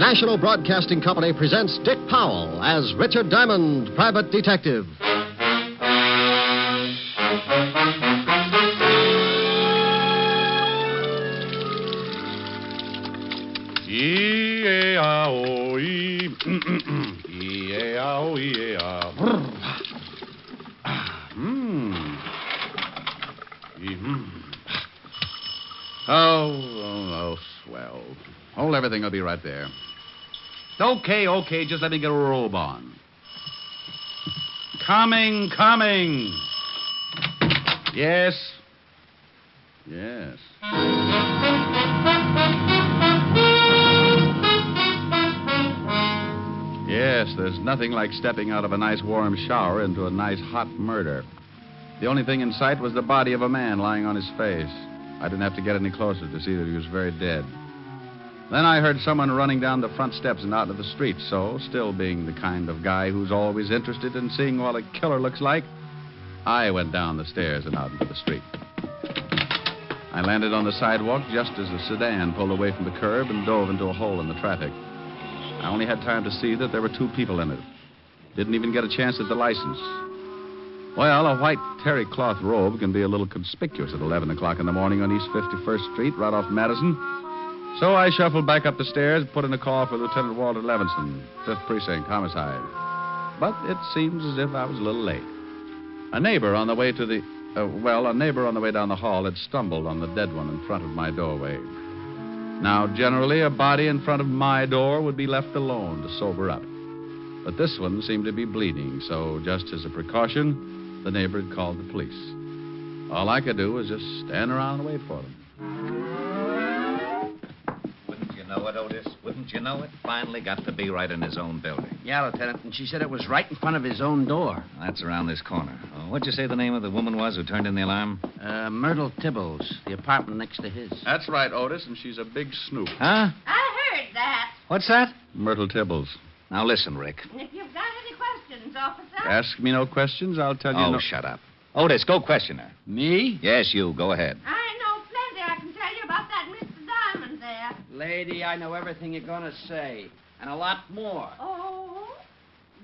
National Broadcasting Company presents Dick Powell as Richard Diamond, Private Detective. E-A-O-E. E-A-O-E-A. Oh, swell. Oh, everything will be right there. Okay, just let me get a robe on. Coming. Yes. Yes, there's nothing like stepping out of a nice warm shower into a nice hot murder. The only thing in sight was the body of a man lying on his face. I didn't have to get any closer to see that he was very dead. Then I heard someone running down the front steps and out into the street, so, still being the kind of guy who's always interested in seeing what a killer looks like, I went down the stairs and out into the street. I landed on the sidewalk just as the sedan pulled away from the curb and dove into a hole in the traffic. I only had time to see that there were two people in it. Didn't even get a chance at the license. Well, a white terry cloth robe can be a little conspicuous at 11 o'clock in the morning on East 51st Street, right off Madison. So I shuffled back up the stairs, put in a call for Lieutenant Walter Levinson, 5th Precinct, homicide. But it seems as if I was a little late. A neighbor on the way down the hall had stumbled on the dead one in front of my doorway. Now, generally, a body in front of my door would be left alone to sober up. But this one seemed to be bleeding, so just as a precaution, the neighbor had called the police. All I could do was just stand around and wait for them. Wouldn't you know it, Otis? Wouldn't you know it? Finally got to be right in his own building. Yeah, Lieutenant, and she said it was right in front of his own door. That's around this corner. Oh, what'd you say the name of the woman was who turned in the alarm? Myrtle Tibbles, the apartment next to his. That's right, Otis, and she's a big snoop. Huh? I heard that. What's that? Myrtle Tibbles. Now listen, Rick. And if you've got any questions, officer... Ask me no questions, I'll tell you Oh, no... shut up. Otis, go question her. Me? Yes, you. Go ahead. I know plenty I can tell you about that Mr. Diamond there. Lady, I know everything you're going to say, and a lot more. Oh?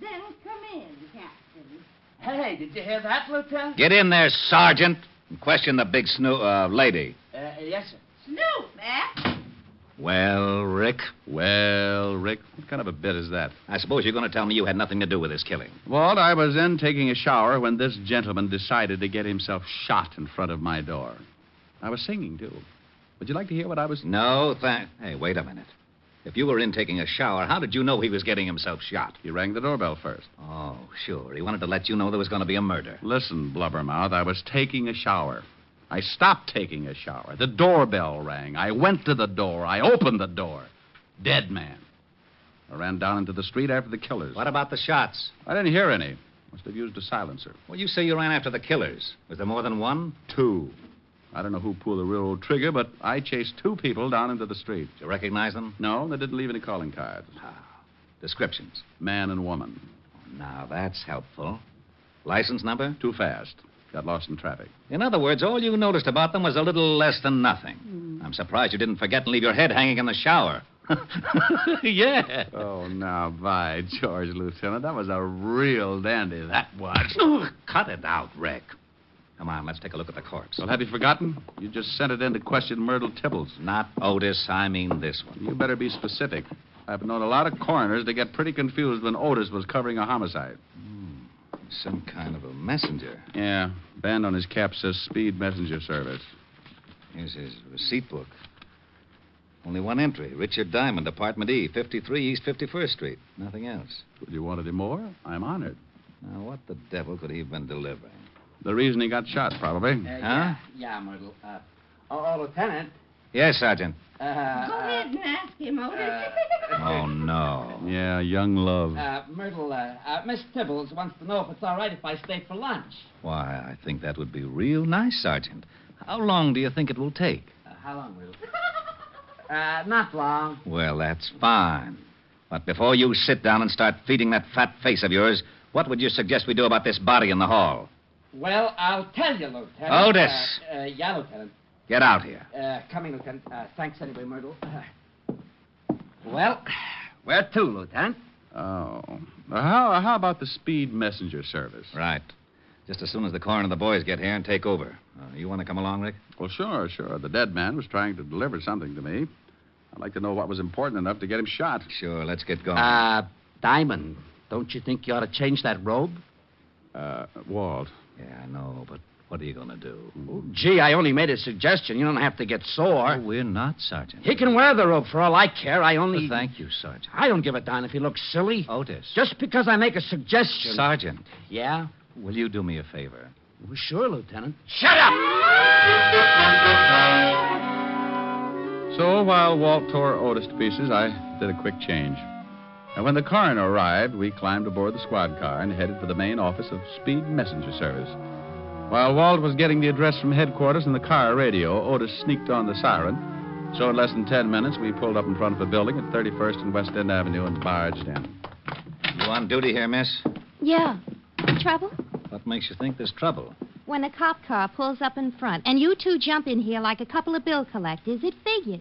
Then come in, Captain. Hey, did you hear that, Lieutenant? Get in there, Sergeant, and question the big lady. Yes, sir. Snoop, eh? Well, Rick? Well, Rick, what kind of a bit is that? I suppose you're going to tell me you had nothing to do with this killing. Walt, I was in taking a shower when this gentleman decided to get himself shot in front of my door. I was singing, too. Would you like to hear what I was... No, Hey, wait a minute. If you were in taking a shower, how did you know he was getting himself shot? He rang the doorbell first. Oh, sure. He wanted to let you know there was going to be a murder. Listen, Blubbermouth, I was taking a shower. I stopped taking a shower. The doorbell rang. I went to the door. I opened the door. Dead man. I ran down into the street after the killers. What about the shots? I didn't hear any. Must have used a silencer. Well, you say you ran after the killers. Was there more than one? Two. I don't know who pulled the railroad trigger, but I chased two people down into the street. Did you recognize them? No, they didn't leave any calling cards. Descriptions? Man and woman. Now, that's helpful. License number? Too fast. Got lost in traffic. In other words, all you noticed about them was a little less than nothing. I'm surprised you didn't forget and leave your head hanging in the shower. Yeah. Oh, now, by George, Lieutenant, that was a real dandy, that was. Cut it out, Rick. Come on, let's take a look at the corpse. Well, have you forgotten? You just sent it in to question Myrtle Tibbles. Not Otis, I mean this one. You better be specific. I've known a lot of coroners to get pretty confused when Otis was covering a homicide. Some kind of a messenger. Yeah. Band on his cap says Speed Messenger Service. Here's his receipt book. Only one entry. Richard Diamond, Apartment E, 53 East 51st Street. Nothing else. Would you want any more? I'm honored. Now, what the devil could he have been delivering? The reason he got shot, probably. Huh? Yeah, Myrtle. Lieutenant. Yes, Sergeant. Go ahead and ask him, Otis. Oh, no. Yeah, young love. Myrtle, Miss Tibbles wants to know if it's all right if I stay for lunch. Why, I think that would be real nice, Sergeant. How long do you think it will take? How long, Myrtle? Not long. Well, that's fine. But before you sit down and start feeding that fat face of yours, what would you suggest we do about this body in the hall? Well, I'll tell you, Lieutenant. Otis! Yeah, Lieutenant. Get out here. Coming, Lieutenant. Thanks anyway, Myrtle. Well, Where to, Lieutenant? Oh. How about the speed messenger service? Right. Just as soon as the coroner and the boys get here and take over. You want to come along, Rick? Well, sure. The dead man was trying to deliver something to me. I'd like to know what was important enough to get him shot. Sure, let's get going. Diamond, don't you think you ought to change that robe? Walt. Yeah, I know, but what are you going to do? Oh, gee, I only made a suggestion. You don't have to get sore. Oh, we're not, Sergeant. He can wear the robe for all I care. Well, thank you, Sergeant. I don't give a darn if he looks silly. Otis. Just because I make a suggestion. Sergeant. Yeah? Will you do me a favor? Well, sure, Lieutenant. Shut up! So while Walt tore Otis to pieces, I did a quick change. And when the coroner arrived, we climbed aboard the squad car and headed for the main office of Speed Messenger Service. While Walt was getting the address from headquarters in the car radio, Otis sneaked on the siren. So in less than 10 minutes, we pulled up in front of a building at 31st and West End Avenue and barged in. You on duty here, miss? Yeah. Trouble? What makes you think there's trouble? When a cop car pulls up in front and you two jump in here like a couple of bill collectors, it figures.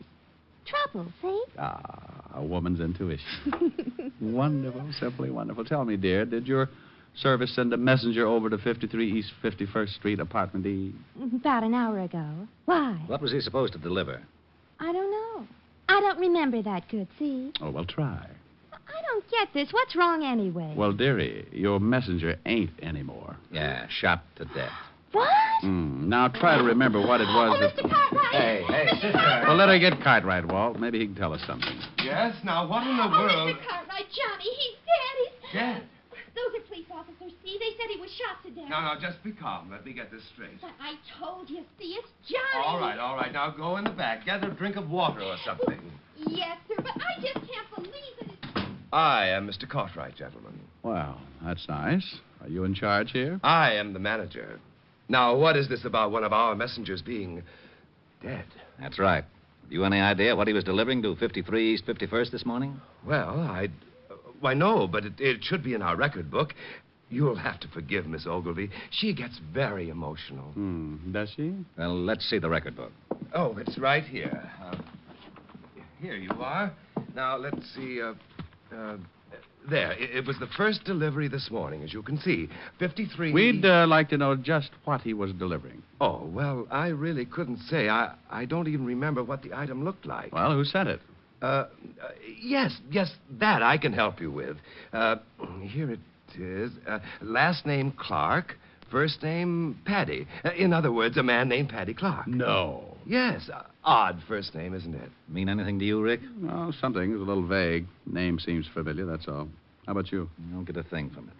Trouble, see? A woman's intuition. Wonderful, simply wonderful. Tell me, dear, did your service send a messenger over to 53 East 51st Street, apartment E? About an hour ago. Why? What was he supposed to deliver? I don't know. I don't remember that good, see? Oh, well, try. I don't get this. What's wrong anyway? Well, dearie, your messenger ain't anymore. Yeah, shot to death. What? Now try to remember what it was Oh, Mr. Cartwright. Hey, Mr. Cartwright. Well, let her get Cartwright, Walt. Maybe he can tell us something. Yes? Now, what in the Oh, world? Mr. Cartwright, Johnny, he's dead. He's Dead? Those are police officers, see? They said he was shot to death. Now, just be calm. Let me get this straight. But I told you, see, it's Johnny. All right. Now go in the back. Get a drink of water or something. Yes, sir, but I just can't believe that it's... I am Mr. Cartwright, gentlemen. Well, that's nice. Are you in charge here? I am the manager. Now, what is this about one of our messengers being dead? That's right. You any idea what he was delivering to 53 East 51st this morning? Well, why, no, but it should be in our record book. You'll have to forgive Miss Ogilvy. She gets very emotional. Does she? Well, let's see the record book. Oh, it's right here. Here you are. Now, let's see. There. It was the first delivery this morning, as you can see. 53... We'd like to know just what he was delivering. Oh, well, I really couldn't say. I don't even remember what the item looked like. Well, who sent it? Yes, that I can help you with. Here it is. Last name Clark, first name Paddy. In other words, a man named Paddy Clark. No. Yes, odd first name, isn't it? Mean anything to you, Rick? Oh, something. It's a little vague. Name seems familiar, that's all. How about you? You don't get a thing from it.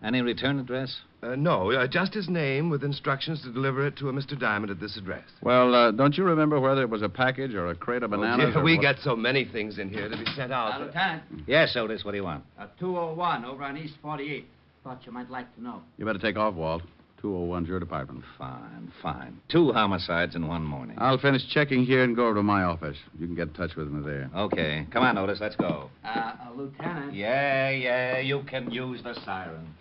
Any return address? No, just his name with instructions to deliver it to a Mr. Diamond at this address. Well, don't you remember whether it was a package or a crate of bananas? We get so many things in here to be sent out. Lieutenant, Yes, Otis, what do you want? 201 over on East 48. Thought you might like to know. You better take off, Walt. 201's your department. Fine. 2 homicides in one morning. I'll finish checking here and go over to my office. You can get in touch with me there. Okay. Come on, Otis, let's go. Lieutenant. Yeah, you can use the siren.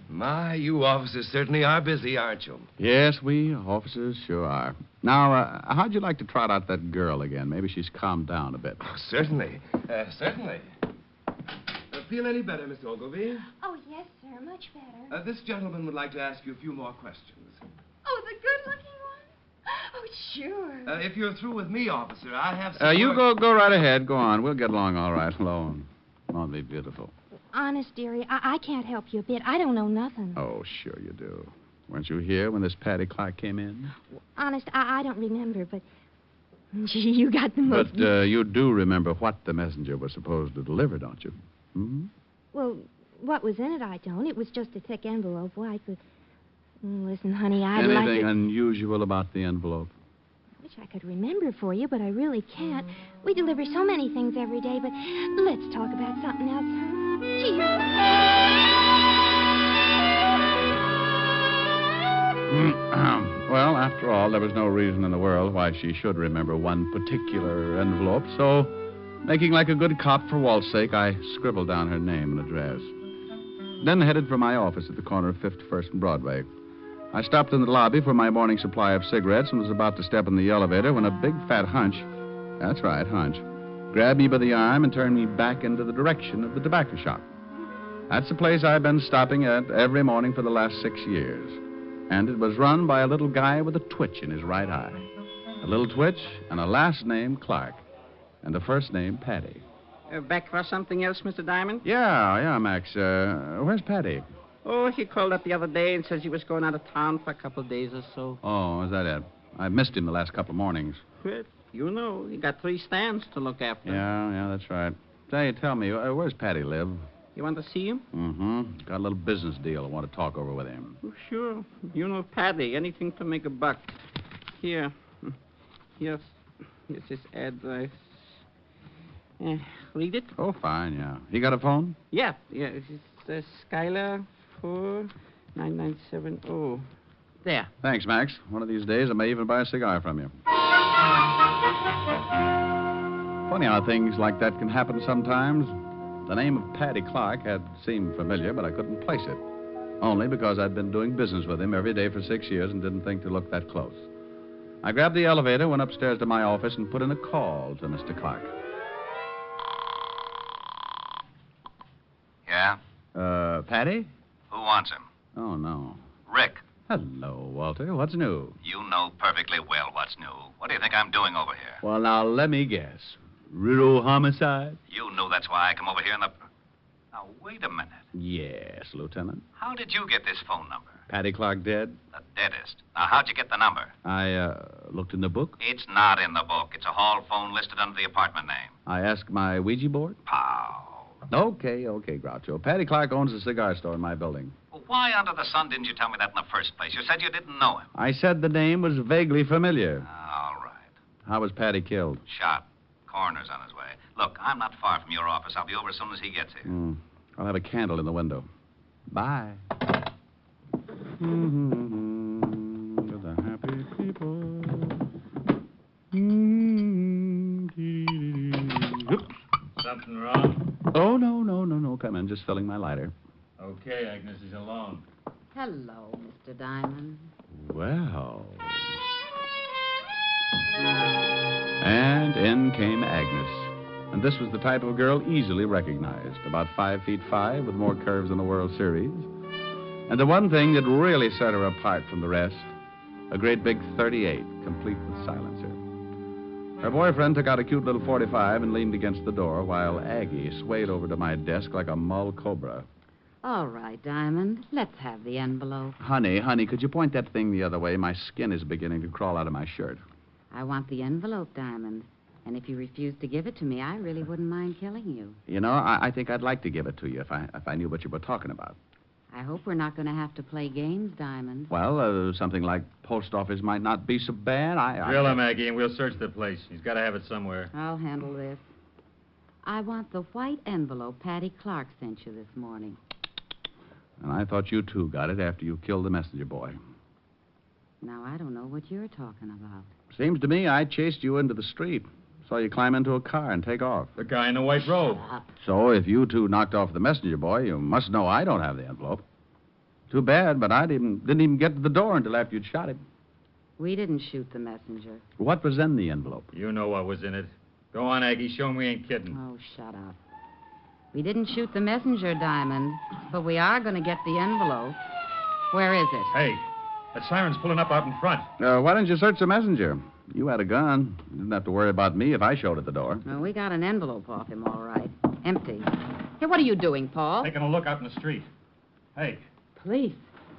My, you officers certainly are busy, aren't you? Yes, we officers sure are. Now, how'd you like to trot out that girl again? Maybe she's calmed down a bit. Oh, certainly. Feel any better, Miss Ogilvy? Oh, yes, sir, much better. This gentleman would like to ask you a few more questions. Oh, the good-looking one? Oh, sure. If you're through with me, officer, I have some You work... go right ahead. Go on. We'll get along all right alone. Won't be beautiful. Honest, dearie, I can't help you a bit. I don't know nothing. Oh, sure you do. Weren't you here when this Paddy Clark came in? Honest, I don't remember, but... Gee, you got the most... But you do remember what the messenger was supposed to deliver, don't you? Hmm? Well, what was in it, I don't. It was just a thick envelope. Why, could... Listen, honey, I'd like to... Anything unusual about the envelope? I wish I could remember for you, but I really can't. We deliver so many things every day, but let's talk about something else. Gee, Well, after all, there was no reason in the world why she should remember one particular envelope, so... Making like a good cop for Walt's sake, I scribbled down her name and address. Then headed for my office at the corner of 51st and Broadway. I stopped in the lobby for my morning supply of cigarettes and was about to step in the elevator when a big fat hunch, that's right, hunch, grabbed me by the arm and turned me back into the direction of the tobacco shop. That's the place I've been stopping at every morning for the last 6 years. And it was run by a little guy with a twitch in his right eye. A little twitch and a last name Clark. And a first name Paddy. Back for something else, Mr. Diamond? Yeah, Max. Where's Paddy? Oh, he called up the other day and says he was going out of town for a couple of days or so. Oh, is that it? I missed him the last couple of mornings. Well, you know, he got 3 stands to look after. Yeah, that's right. Say, tell me, where's Paddy live? You want to see him? Mm-hmm. Got a little business deal I want to talk over with him. Oh, sure. You know Paddy. Anything to make a buck. Here. Here's his address. Read it? Oh, fine, yeah. He got a phone? Yeah. It's Skylar 49970. There. Thanks, Max. One of these days I may even buy a cigar from you. Funny how things like that can happen sometimes. The name of Paddy Clark had seemed familiar, but I couldn't place it. Only because I'd been doing business with him every day for 6 years and didn't think to look that close. I grabbed the elevator, went upstairs to my office, and put in a call to Mr. Clark. Yeah? Paddy? Who wants him? Oh, no. Rick. Hello, Walter. What's new? You know perfectly well what's new. What do you think I'm doing over here? Well, now, let me guess. Riddle homicide? You knew that's why I come over here in the... Now, wait a minute. Yes, Lieutenant. How did you get this phone number? Paddy Clark dead? The deadest. Now, how'd you get the number? I, looked in the book. It's not in the book. It's a hall phone listed under the apartment name. I asked my Ouija board. Powell. Okay, Groucho. Paddy Clark owns a cigar store in my building. Well, why under the sun didn't you tell me that in the first place? You said you didn't know him. I said the name was vaguely familiar. All right. How was Paddy killed? Shot. Coroner's on his way. Look, I'm not far from your office. I'll be over as soon as he gets here. I'll have a candle in the window. Bye. To the happy people. Something wrong? Oh, no. Come in. Just filling my lighter. Okay, Agnes is alone. Hello, Mr. Diamond. Well. And in came Agnes. And this was the type of girl easily recognized. About 5'5", with more curves than the World Series. And the one thing that really set her apart from the rest, a great big .38, complete with silencer. Her boyfriend took out a cute little .45 and leaned against the door, while Aggie swayed over to my desk like a mull cobra. All right, Diamond. Let's have the envelope. Honey, could you point that thing the other way? My skin is beginning to crawl out of my shirt. I want the envelope, Diamond. And if you refuse to give it to me, I really wouldn't mind killing you. You know, I think I'd like to give it to you if I knew what you were talking about. I hope we're not going to have to play games, Diamond. Well, something like post office might not be so bad. Drill him, Aggie, and we'll search the place. He's got to have it somewhere. I'll handle this. I want the white envelope Paddy Clark sent you this morning. And I thought you, too, got it after you killed the messenger boy. Now, I don't know what you're talking about. Seems to me I chased you into the street. Saw you climb into a car and take off. The guy in the white robe. So if you two knocked off the messenger boy, you must know I don't have the envelope. Too bad, but I didn't even get to the door until after you'd shot him. We didn't shoot the messenger. What was in the envelope? You know what was in it. Go on, Aggie. Show him we ain't kidding. Oh, shut up. We didn't shoot the messenger, Diamond, but we are going to get the envelope. Where is it? Hey, that siren's pulling up out in front. Why didn't you search the messenger? You had a gun. You didn't have to worry about me if I showed at the door. Well, we got an envelope off him, all right. Empty. Hey, what are you doing, Paul? Taking a look out in the street. Hey, Police.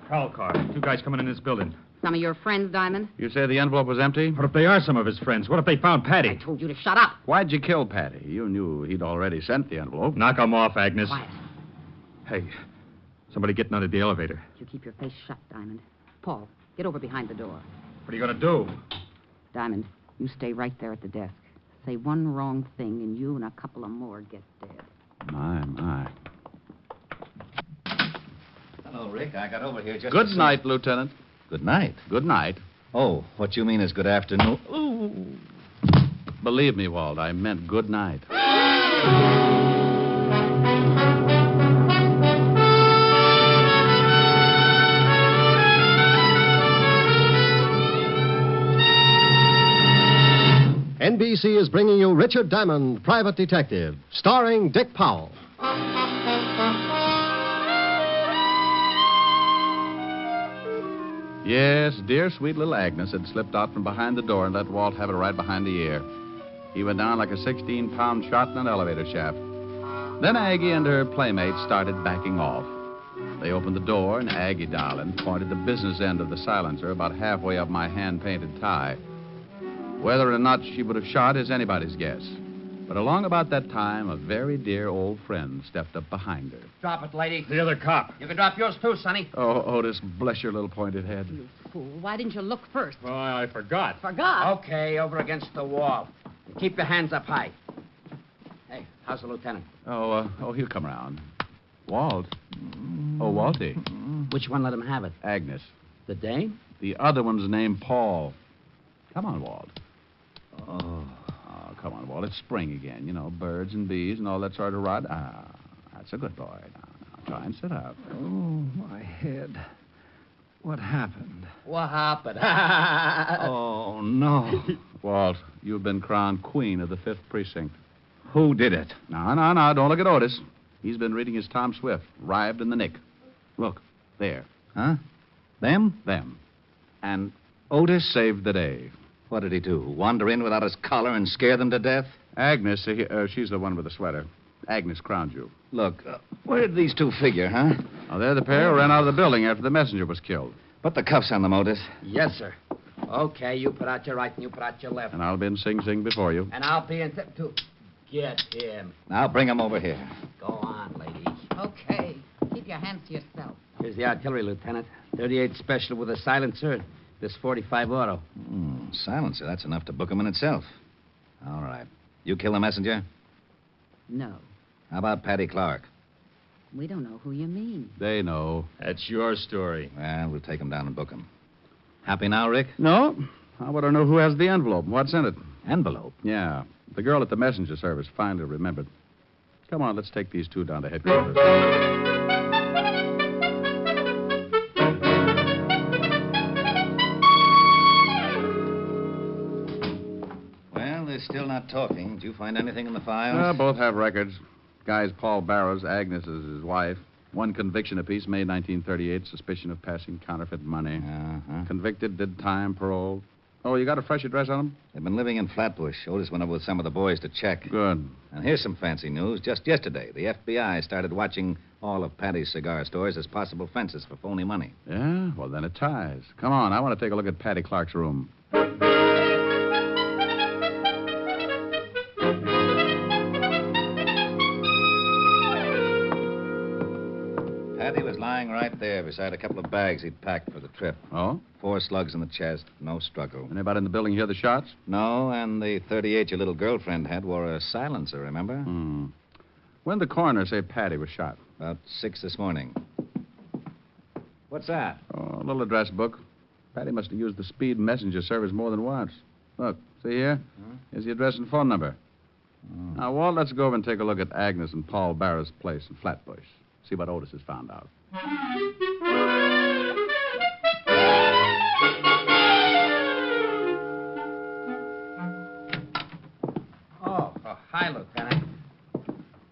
prowl car. 2 guys coming in this building. Some of your friends, Diamond? You say the envelope was empty? What if they are some of his friends? What if they found Paddy? I told you to shut up. Why'd you kill Paddy? You knew he'd already sent the envelope. Knock him off, Agnes. Quiet. Hey, somebody getting out of the elevator. You keep your face shut, Diamond. Paul, get over behind the door. What are you going to do? Diamond, you stay right there at the desk. Say one wrong thing, and you and a couple of more get dead. My. Hello, Rick. I got over here just... Good night, Lieutenant. Good night. Good night. Oh, what you mean is good afternoon. Ooh. Believe me, Walt, I meant good night. NBC is bringing you Richard Diamond, Private Detective, starring Dick Powell. Yes, dear sweet little Agnes had slipped out from behind the door and let Walt have it right behind the ear. He went down like a 16-pound shot in an elevator shaft. Then Aggie and her playmate started backing off. They opened the door, and Aggie, darling, pointed the business end of the silencer about halfway up my hand-painted tie. Whether or not she would have shot is anybody's guess. But along about that time, a very dear old friend stepped up behind her. Drop it, lady. The other cop. You can drop yours too, Sonny. Oh, Otis, bless your little pointed head. You fool. Why didn't you look first? Well, I forgot. Forgot. Okay, over against the wall. Keep your hands up high. Hey, how's the lieutenant? Oh, he'll come around. Walt. Oh, Walty. Which one let him have it? Agnes. The dame? The other one's named Paul. Come on, Walt. Oh. Oh, come on, Walt. It's spring again. You know, birds and bees and all that sort of rot. That's a good boy. Now, try and sit up. Oh, my head. What happened? What happened? Oh, no. Walt, you've been crowned queen of the 5th Precinct. Who did it? No, don't look at Otis. He's been reading his Tom Swift, Rived in the Nick. Look, there. Huh? Them? Them. And Otis? Saved the day. What did he do? Wander in without his collar and scare them to death? Agnes, she's the one with the sweater. Agnes crowned you. Look, where did these two figure, huh? Oh, they're the pair who ran out of the building after the messenger was killed. Put the cuffs on them, Otis. Yes, sir. Okay, you put out your right and you put out your left. And I'll be in Sing Sing before you. And I'll be in too. Get him. Now bring him over here. Go on, lady. Okay. Keep your hands to yourself. Here's the artillery, Lieutenant. 38 special with a silencer. This 45 auto. Silencer, that's enough to book him in itself. All right. You kill the messenger? No. How about Paddy Clark? We don't know who you mean. They know. That's your story. Well, we'll take him down and book him. Happy now, Rick? No. I want to know who has the envelope and what's in it. Envelope? Yeah. The girl at the messenger service finally remembered. Come on, let's take these two down to headquarters. Well, they're still not talking. Did you find anything in the files? Both have records. Guy's Paul Barrows, Agnes is his wife. One conviction apiece, May 1938, suspicion of passing counterfeit money. Uh-huh. Convicted, did time, parole. Oh, you got a fresh address on them? They've been living in Flatbush. Otis went over with some of the boys to check. Good. And here's some fancy news. Just yesterday, the FBI started watching all of Paddy's cigar stores as possible fences for phony money. Yeah? Well, then it ties. Come on, I want to take a look at Paddy Clark's room. Paddy was lying right there beside a couple of bags he'd packed for the trip. Oh? 4 slugs in the chest, no struggle. Anybody in the building hear the shots? No, and the 38 your little girlfriend had wore a silencer, remember? When did the coroner say Paddy was shot? About 6 this morning. What's that? Oh, a little address book. Paddy must have used the speed messenger service more than once. Look, see here? Here's the address and phone number. Now, Walt, let's go over and take a look at Agnes and Paul Barrett's place in Flatbush. See what Otis has found out. Oh, hi, Lieutenant.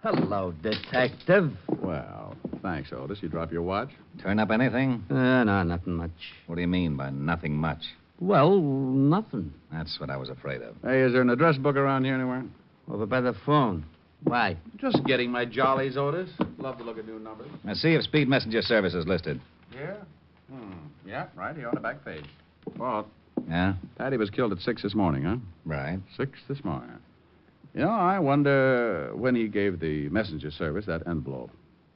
Hello, Detective. Well, thanks, Otis. You drop your watch? Turn up anything? No, nothing much. What do you mean by nothing much? Well, nothing. That's what I was afraid of. Hey, is there an address book around here anywhere? Over by the phone. Why? Just getting my jollies, Otis. Love to look at new numbers. Now, see if Speed Messenger Service is listed. Yeah? Yeah, right here on the back page. Walt, Yeah? Paddy was killed at 6 this morning, huh? Right. 6 this morning. You know, I wonder when he gave the messenger service that envelope.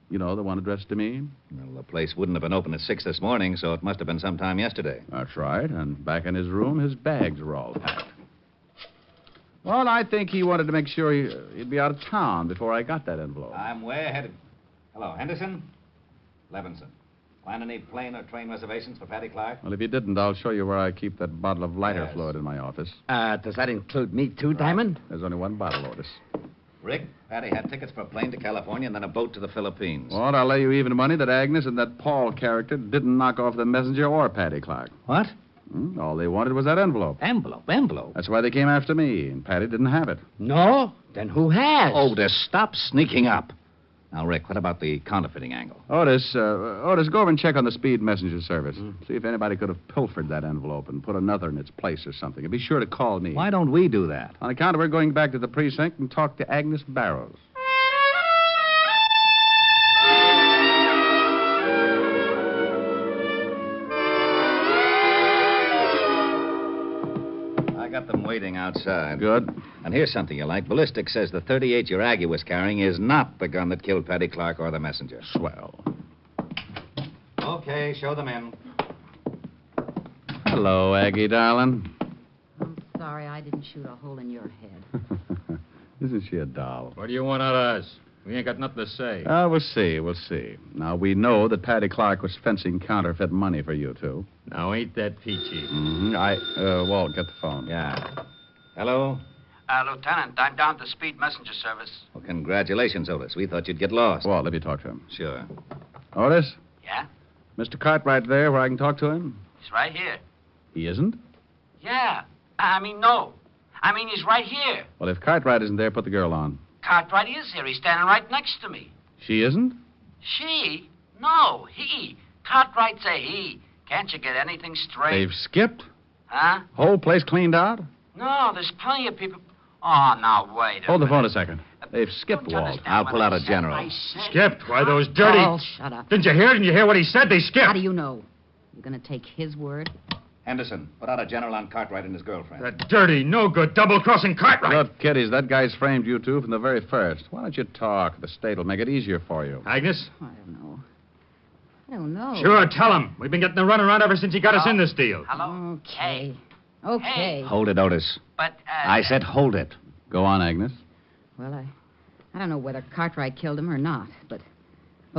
You know, the one addressed to me? Well, the place wouldn't have been open at 6 this morning, so it must have been sometime yesterday. That's right. And back in his room, his bags were all packed. Well, I think he wanted to make sure he'd be out of town before I got that envelope. I'm way ahead of... Hello, Henderson? Levinson. Find any plane or train reservations for Paddy Clark? Well, if you didn't, I'll show you where I keep that bottle of lighter Yes. fluid in my office. Does that include me too, Diamond? There's only one bottle, Otis. Rick, Paddy had tickets for a plane to California and then a boat to the Philippines. Walt, I'll lay you even money that Agnes and that Paul character didn't knock off the messenger or Paddy Clark. What? All they wanted was that envelope. Envelope? That's why they came after me, and Paddy didn't have it. No? Then who has? Otis, stop sneaking up. Now, Rick, what about the counterfeiting angle? Otis, go over and check on the speed messenger service. See if anybody could have pilfered that envelope and put another in its place or something. And be sure to call me. Why don't we do that? On account of we're going back to the precinct and talk to Agnes Barrows. I got them waiting outside. Good. And here's something you like. Ballistics says the .38 your Aggie was carrying is not the gun that killed Paddy Clark or the messenger. Swell. Okay, show them in. Hello, Aggie, darling. I'm sorry I didn't shoot a hole in your head. Isn't she a doll? What do you want out of us? We ain't got nothing to say. We'll see. Now, we know that Paddy Clark was fencing counterfeit money for you two. Now, ain't that peachy? Walt, get the phone. Yeah. Hello? Lieutenant, I'm down to Speed Messenger Service. Well, congratulations, Otis. We thought you'd get lost. Walt, let me talk to him. Sure. Otis? Yeah? Mr. Cartwright there where I can talk to him? He's right here. He isn't? Yeah. No. He's right here. Well, if Cartwright isn't there, put the girl on. Cartwright is here. He's standing right next to me. She isn't? She? No, he. Cartwright's a he. Can't you get anything straight? They've skipped? Huh? Whole place cleaned out? No, there's plenty of people. Oh, now, wait a Hold the minute. phone a second. They've skipped, Don't you Walt. understand I'll what pull out I a said? general. I said- Skipped? Why, those dirty... Oh, shut up. Didn't you hear? Didn't you hear what he said? They skipped. How do you know? You're going to take his word? Henderson, put out a general on Cartwright and his girlfriend. That dirty, no good, double-crossing Cartwright. Look, kiddies, that guy's framed you two from the very first. Why don't you talk? The state will make it easier for you. Agnes? I don't know. Sure, tell him. We've been getting the runaround ever since he got us in this deal. Hello? Okay. Hey. Okay. Hold it, Otis. But, I said hold it. Go on, Agnes. Well, I don't know whether Cartwright killed him or not, but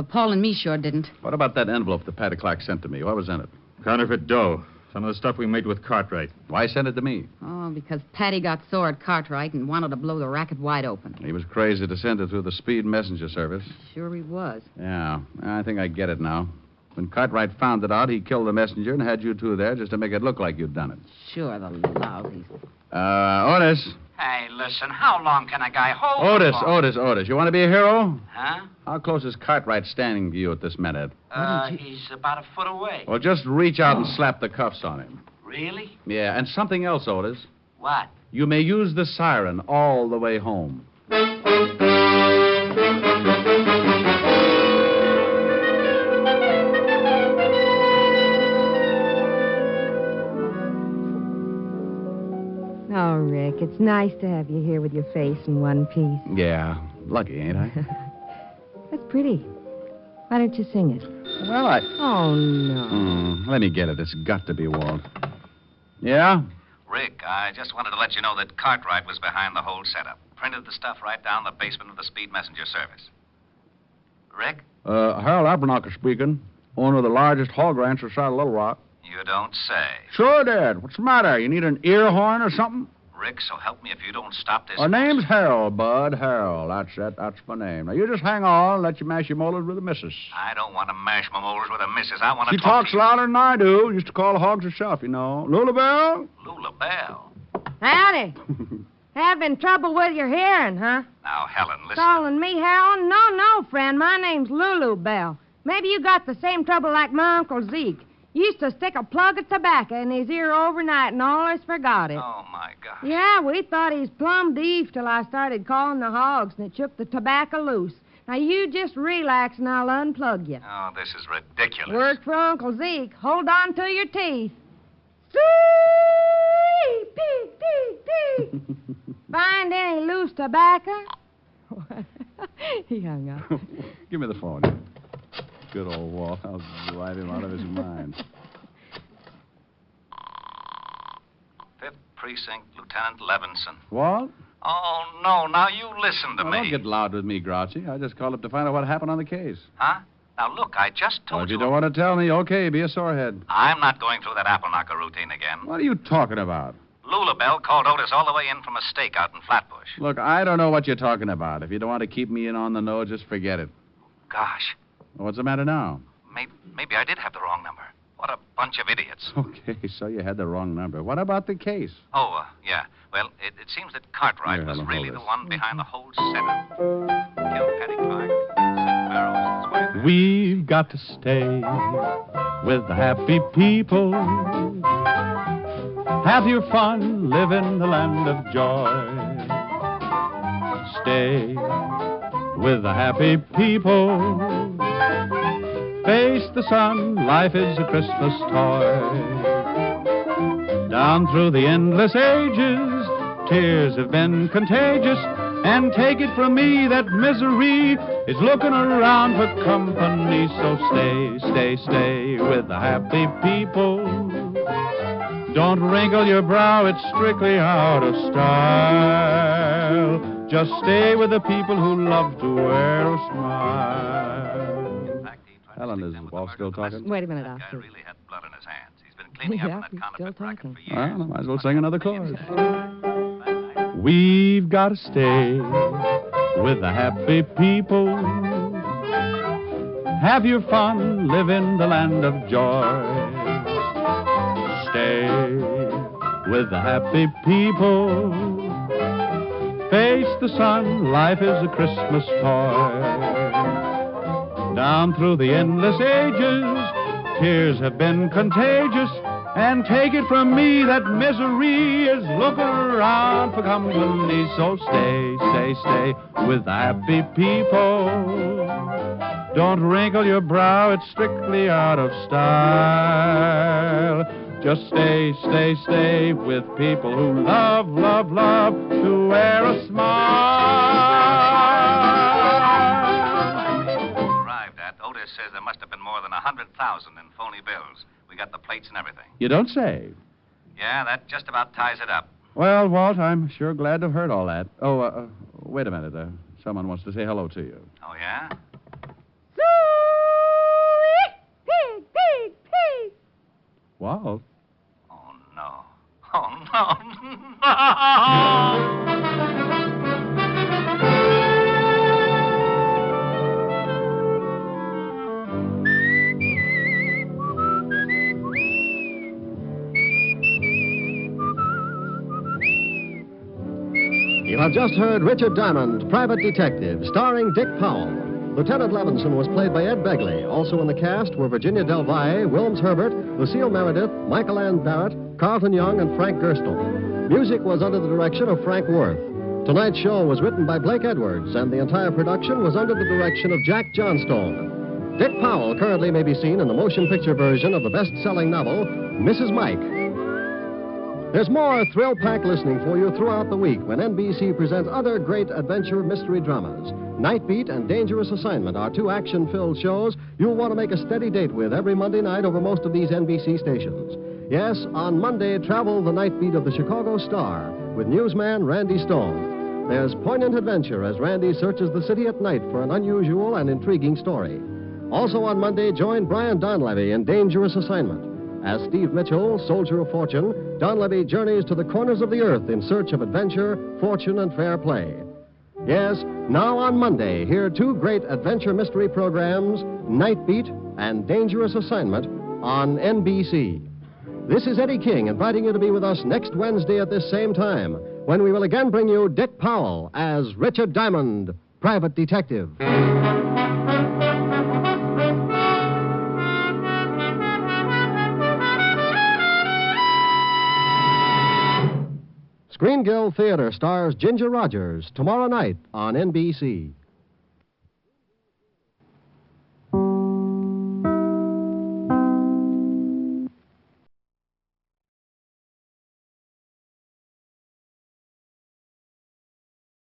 Paul and me sure didn't. What about that envelope that Paddy Clark sent to me? What was in it? Counterfeit dough. Some of the stuff we made with Cartwright. Why send it to me? Oh, because Paddy got sore at Cartwright and wanted to blow the racket wide open. He was crazy to send it through the speed messenger service. Sure he was. Yeah, I think I get it now. When Cartwright found it out, he killed the messenger and had you two there just to make it look like you'd done it. Sure, the lousies. Otis. Hey, listen, how long can a guy hold the phone? Otis. You want to be a hero? Huh? How close is Cartwright standing to you at this minute? He's about a foot away. Well, just reach out and slap the cuffs on him. Really? Yeah, and something else, Otis. What? You may use the siren all the way home. Oh, Rick, it's nice to have you here with your face in one piece. Yeah, lucky, ain't I? That's pretty. Why don't you sing it? Well, I... Oh, no. Let me get it. It's got to be Walt. Yeah? Rick, I just wanted to let you know that Cartwright was behind the whole setup. Printed the stuff right down the basement of the Speed Messenger service. Rick? Harold Abernacher speaking. Owner of the largest hog ranch outside of Little Rock. You don't say. Sure did. What's the matter? You need an ear horn or something? Rick, so help me if you don't stop this. Our name's Harold, Bud. Harold. That's it. That's my name. Now, you just hang on and let you mash your molars with the missus. I don't want to mash my molars with a missus. I want to She talk talks to you. louder than I do. Used to call the hogs herself, you know. Lula Bell? Lula Bell. Howdy. Having trouble with your hearing, huh? Now, Helen, listen. Calling me Harold? No, friend. My name's Lulu Bell. Maybe you got the same trouble like my Uncle Zeke. Used to stick a plug of tobacco in his ear overnight and always forgot it. Oh, my gosh. Yeah, we thought he's plumb deaf till I started calling the hogs and it shook the tobacco loose. Now, you just relax and I'll unplug you. Oh, this is ridiculous. Work for Uncle Zeke. Hold on to your teeth. Find any loose tobacco? He hung up. Give me the phone. Good old Walt. I'll drive him out of his mind. 5th Precinct, Lieutenant Levinson. Walt? Oh, no. Now, you listen to Well, me. don't get loud with me, Grouchy. I just called up to find out what happened on the case. Huh? Now, look, I just Well, told if you don't want to tell me, okay, be a sorehead. I'm not going through that apple knocker routine again. What are you talking about? Lula Bell called Otis all the way in from a stakeout in Flatbush. Look, I don't know what you're talking about. If you don't want to keep me in on the know, just forget it. Gosh, What's the matter now? maybe I did have the wrong number. What a bunch of idiots. Okay, so you had the wrong number. What about the case? Oh, yeah. Well, it seems that Cartwright Here, was Helen, really hold the this. one behind the whole setup. Killed Paddy Clark, sent Barrows his wife. We've got to stay with the happy people. Have your fun, live in the land of joy. Stay with the happy people. Face the sun, life is a Christmas toy. Down through the endless ages, tears have been contagious. And take it from me that misery is looking around for company. So stay with the happy people. Don't wrinkle your brow, it's strictly out of style. Just stay with the people who love to wear a smile. Helen, is Walt still talking? Wait a minute, That I'll guy see. really had blood in his hands. He's been cleaning up Yeah, on that he's counterfeit still racket talking. for years. Well, I might as well sing another chorus. We've got to stay with the happy people. Have your fun, live in the land of joy. Stay with the happy people. Face the sun, life is a Christmas toy. Down through the endless ages, tears have been contagious. And take it from me that misery is looking around for company. So stay with the happy people. Don't wrinkle your brow, it's strictly out of style. Just stay with people who love to wear a smile. Arrived at, Otis says there must have been more than 100,000 in phony bills. We got the plates and everything. You don't say. Yeah, that just about ties it up. Well, Walt, I'm sure glad to have heard all that. Oh, wait a minute. Someone wants to say hello to you. Oh, yeah? Pig. Walt? Oh, no. Oh, no. You have just heard Richard Diamond, Private Detective, starring Dick Powell. Lieutenant Levinson was played by Ed Begley. Also in the cast were Virginia Del Valle, Wilms Herbert, Lucille Meredith, Michael Ann Barrett, Carleton Young, and Frank Gerstle. Music was under the direction of Frank Worth. Tonight's show was written by Blake Edwards, and the entire production was under the direction of Jack Johnstone. Dick Powell currently may be seen in the motion picture version of the best-selling novel, Mrs. Mike. There's more thrill-packed listening for you throughout the week when NBC presents other great adventure mystery dramas. Night Beat and Dangerous Assignment are two action-filled shows you'll want to make a steady date with every Monday night over most of these NBC stations. Yes, on Monday, travel the Night Beat of the Chicago Star with newsman Randy Stone. There's poignant adventure as Randy searches the city at night for an unusual and intriguing story. Also on Monday, join Brian Donlevy in Dangerous Assignment. As Steve Mitchell, soldier of fortune, Donlevy journeys to the corners of the earth in search of adventure, fortune, and fair play. Yes, now on Monday, hear two great adventure mystery programs, Night Beat and Dangerous Assignment, on NBC. This is Eddie King inviting you to be with us next Wednesday at this same time, when we will again bring you Dick Powell as Richard Diamond, Private Detective. Screen Guild Theater stars Ginger Rogers tomorrow night on NBC.